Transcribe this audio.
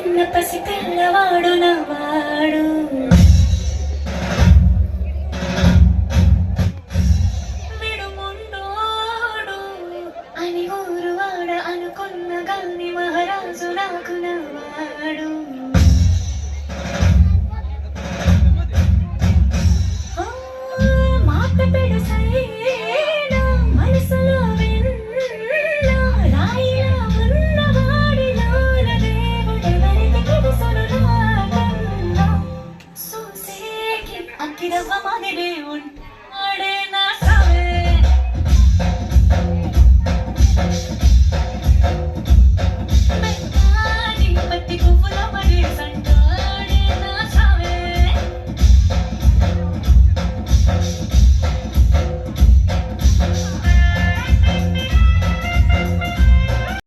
చిన్న పసి పిల్లవాడు నవ్వాడు. విడుముండోడు అని ఊరువాడ అనుకున్న గాని మహారాజు నాకు నవ్వాడు.